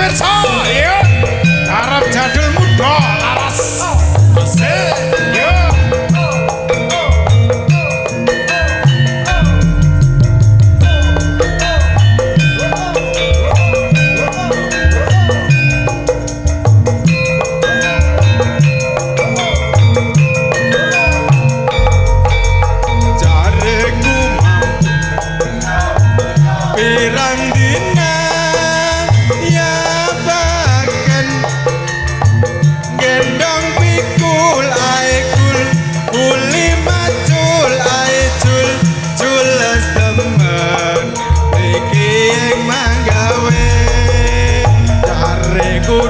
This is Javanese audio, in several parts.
pirsa ya arep jadul muda laras asik yo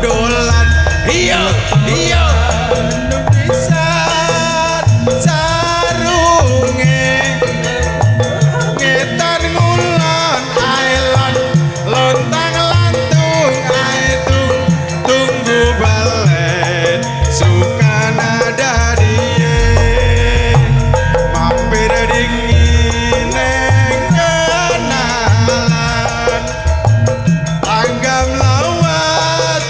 dolan iya iya bisa sarunge ngetan ngulon aelon lontang lantung aetung tunggu balen sukana dadie mampir dingin neng kenalan tanggam lawat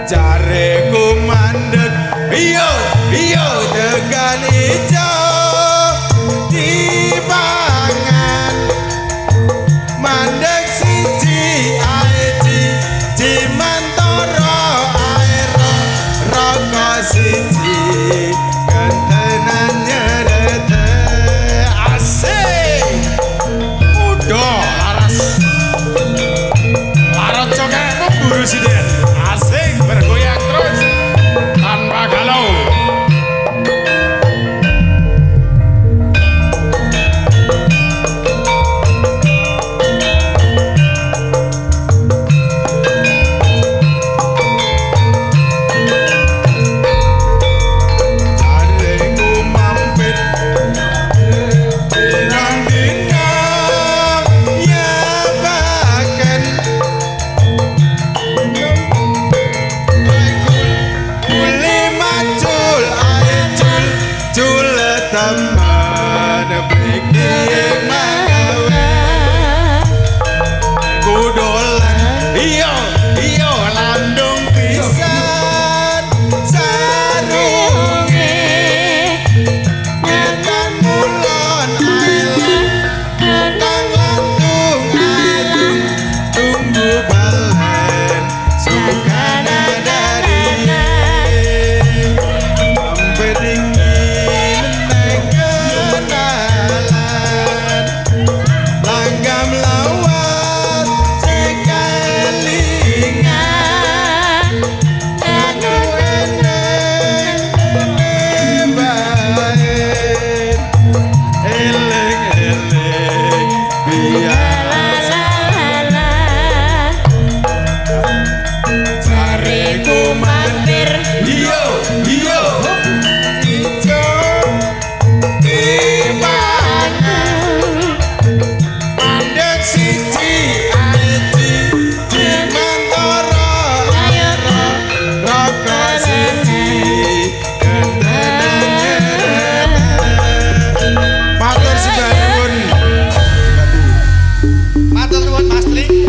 jareku mandek iyo iyo tekan ijo dipangan mandek siji aeji dimantoro aero rokok siji kentenan nyerete asik udah laras larot cokekmu buru siden asik bergoyang terus tanpa galau jareku mampir pirang dina ya bahkan teman beki magawe kudolan iyo iyo landung pisan sarunge ngetan mulon aelon tang lantung aetung tunggu balen sukana dari sampai dingin langgam lawat sekalingan aku eneng lebahin eleng-eleng biasa jareku mampir iyo iyo ijo siji aeji dimantoro aero rokok siji kentenan nyerete matur sembah nuwun matur nuwun Mas Li